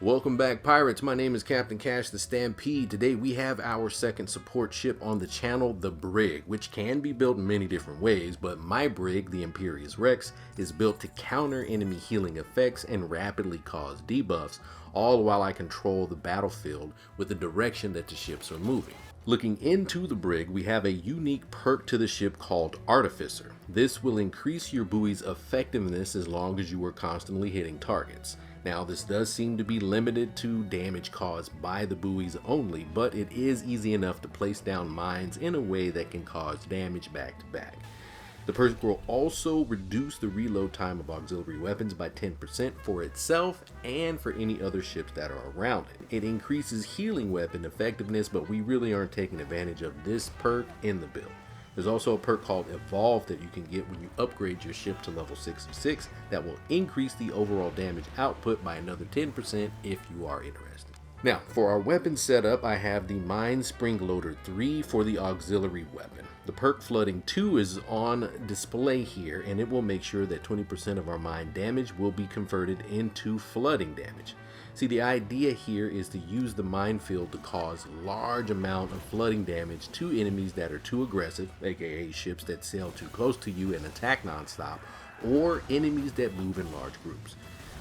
Welcome back, pirates. My name is Captain Cash the Stampede. Today we have our second support ship on the channel, the Brig, which can be built in many different ways, but my Brig, the Imperious Rex, is built to counter enemy healing effects and rapidly cause debuffs, all while I control the battlefield with the direction that the ships are moving. Looking into the Brig, we have a unique perk to the ship called Artificer. This will increase your buoy's effectiveness as long as you are constantly hitting targets. Now, this does seem to be limited to damage caused by the buoys only, but it is easy enough to place down mines in a way that can cause damage back to back. The perk will also reduce the reload time of auxiliary weapons by 10% for itself and for any other ships that are around it. It increases healing weapon effectiveness, but we really aren't taking advantage of this perk in the build. There's also a perk called Evolve that you can get when you upgrade your ship to level 66 that will increase the overall damage output by another 10% if you are interested. Now, for our weapon setup, I have the Mine Spring Loader 3 for the auxiliary weapon. The perk Flooding 2 is on display here, and it will make sure that 20% of our mine damage will be converted into flooding damage. See, the idea here is to use the minefield to cause large amount of flooding damage to enemies that are too aggressive, aka ships that sail too close to you and attack non-stop, or enemies that move in large groups.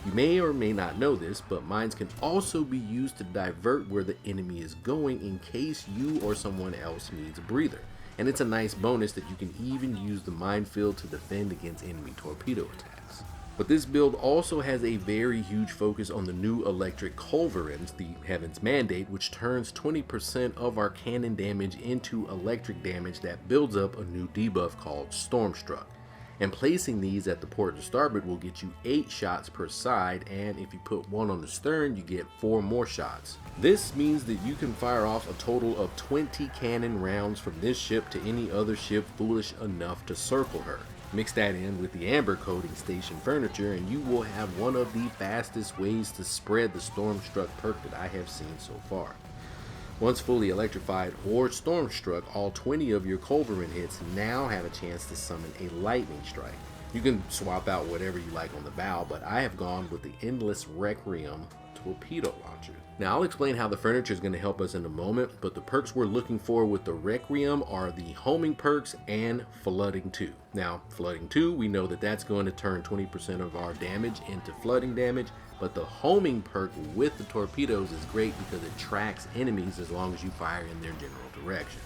You may or may not know this, but mines can also be used to divert where the enemy is going in case you or someone else needs a breather. And it's a nice bonus that you can even use the minefield to defend against enemy torpedo attacks. But this build also has a very huge focus on the new electric culverins, the Heaven's Mandate, which turns 20% of our cannon damage into electric damage that builds up a new debuff called Stormstruck. And placing these at the port and starboard will get you 8 shots per side, and if you put one on the stern, you get 4 more shots. This means that you can fire off a total of 20 cannon rounds from this ship to any other ship foolish enough to circle her. Mix that in with the amber coating station furniture and you will have one of the fastest ways to spread the Stormstruck perk that I have seen so far. Once fully electrified or Stormstruck, all 20 of your culverin hits now have a chance to summon a lightning strike. You can swap out whatever you like on the bow, but I have gone with the Endless Requiem torpedo launcher. Now, I'll explain how the furniture is going to help us in a moment, but the perks we're looking for with the Requiem are the homing perks and Flooding 2. Now, Flooding 2, we know that that's going to turn 20% of our damage into flooding damage, but the homing perk with the torpedoes is great because it tracks enemies as long as you fire in their general direction.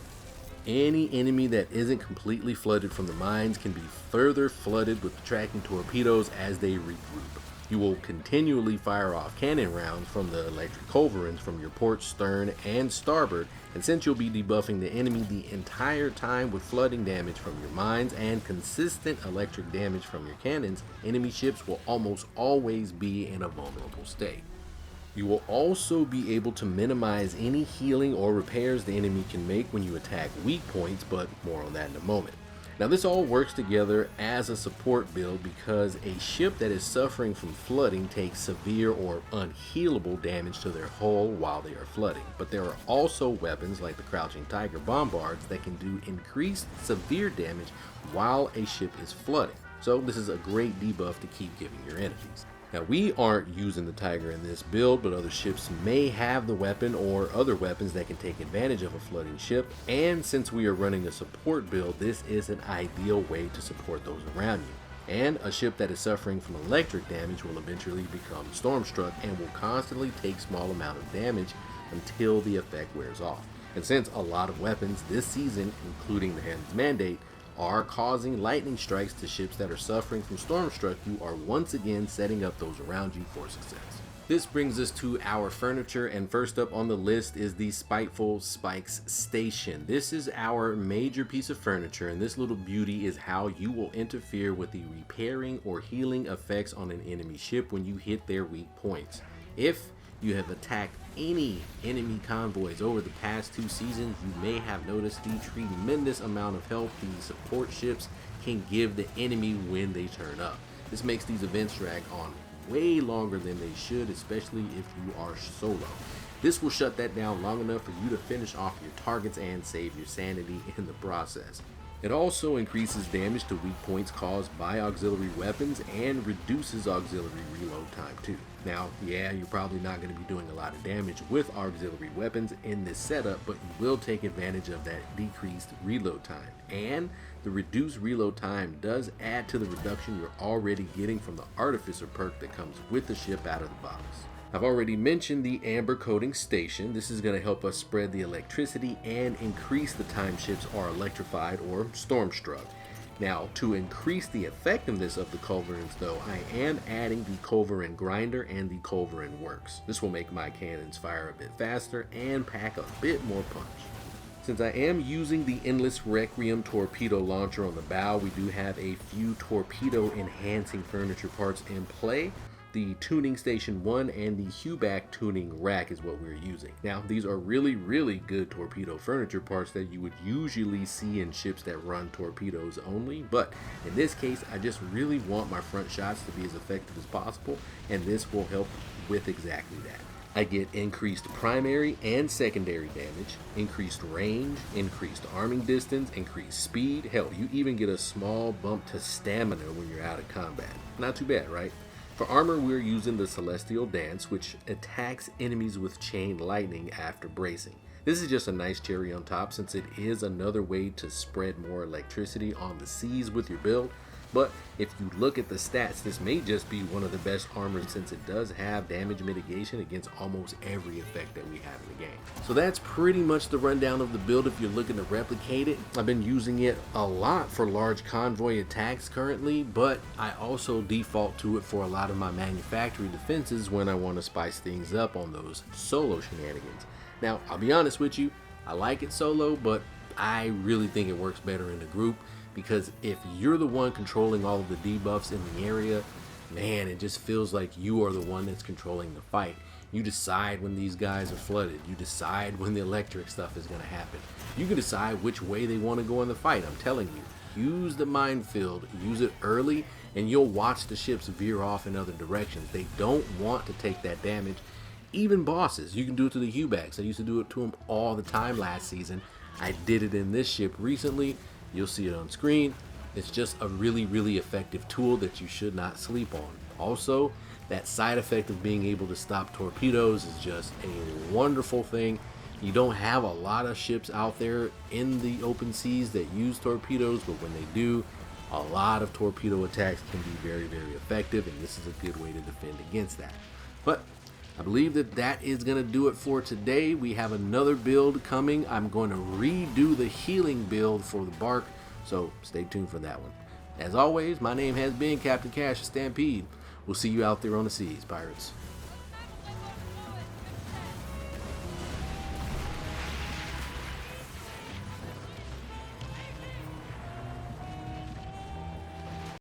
Any enemy that isn't completely flooded from the mines can be further flooded with the tracking torpedoes as they regroup. You will continually fire off cannon rounds from the electric culverins from your port, stern, and starboard, and since you'll be debuffing the enemy the entire time with flooding damage from your mines and consistent electric damage from your cannons, enemy ships will almost always be in a vulnerable state. You will also be able to minimize any healing or repairs the enemy can make when you attack weak points, but more on that in a moment. Now, this all works together as a support build because a ship that is suffering from flooding takes severe or unhealable damage to their hull while they are flooding. But there are also weapons like the Crouching Tiger bombards that can do increased severe damage while a ship is flooding. So this is a great debuff to keep giving your enemies. Now, we aren't using the Tiger in this build, but other ships may have the weapon or other weapons that can take advantage of a flooding ship, and since we are running a support build, this is an ideal way to support those around you. And a ship that is suffering from electric damage will eventually become Stormstruck and will constantly take small amount of damage until the effect wears off. And since a lot of weapons this season, including the Heaven's Mandate, are causing lightning strikes to ships that are suffering from Stormstruck, you are once again setting up those around you for success. This brings us to our furniture, and first up on the list is the Spiteful Spikes Station. This is our major piece of furniture, and this little beauty is how you will interfere with the repairing or healing effects on an enemy ship when you hit their weak points. If you have attacked any enemy convoys over the past 2 seasons, you may have noticed the tremendous amount of help these support ships can give the enemy when they turn up. This makes these events drag on way longer than they should, especially if you are solo. This will shut that down long enough for you to finish off your targets and save your sanity in the process. It also increases damage to weak points caused by auxiliary weapons and reduces auxiliary reload time too. Now, yeah, you're probably not going to be doing a lot of damage with auxiliary weapons in this setup, but you will take advantage of that decreased reload time. And the reduced reload time does add to the reduction you're already getting from the Artificer perk that comes with the ship out of the box. I've already mentioned the amber coating station. This is going to help us spread the electricity and increase the time ships are electrified or storm-struck. Now, to increase the effectiveness of the culverins though, I am adding the culverin grinder and the culverin works. This will make my cannons fire a bit faster and pack a bit more punch. Since I am using the Endless Requiem torpedo launcher on the bow, we do have a few torpedo enhancing furniture parts in play. The tuning station 1 and the Huback tuning rack is what we're using. Now, these are really good torpedo furniture parts that you would usually see in ships that run torpedoes only, but in this case, I just really want my front shots to be as effective as possible, and this will help with exactly that. I get increased primary and secondary damage, increased range, increased arming distance, increased speed. Hell, you even get a small bump to stamina when you're out of combat. Not too bad, right? For armor, we're using the Celestial Dance, which attacks enemies with chain lightning after bracing. This is just a nice cherry on top since it is another way to spread more electricity on the seas with your build. But if you look at the stats, this may just be one of the best armors since it does have damage mitigation against almost every effect that we have in the game. So that's pretty much the rundown of the build if you're looking to replicate it. I've been using it a lot for large convoy attacks currently, but I also default to it for a lot of my manufactory defenses when I want to spice things up on those solo shenanigans. Now, I'll be honest with you, I like it solo, but I really think it works better in the group. Because if you're the one controlling all of the debuffs in the area, man, it just feels like you are the one that's controlling the fight. You decide when these guys are flooded. You decide when the electric stuff is going to happen. You can decide which way they want to go in the fight. I'm telling you, use the minefield, use it early, and you'll watch the ships veer off in other directions. They don't want to take that damage. Even bosses, you can do it to the Hubacks. I used to do it to them all the time last season. I did it in this ship recently. You'll see it on screen. It's just a really effective tool that you should not sleep on. Also, that side effect of being able to stop torpedoes is just a wonderful thing. You don't have a lot of ships out there in the open seas that use torpedoes, but when they do, a lot of torpedo attacks can be very effective, and this is a good way to defend against that. But I believe that is going to do it for today. We have another build coming. I'm going to redo the healing build for the Bark, so stay tuned for that one. As always, my name has been Captain Cash of Stampede. We'll see you out there on the seas, pirates.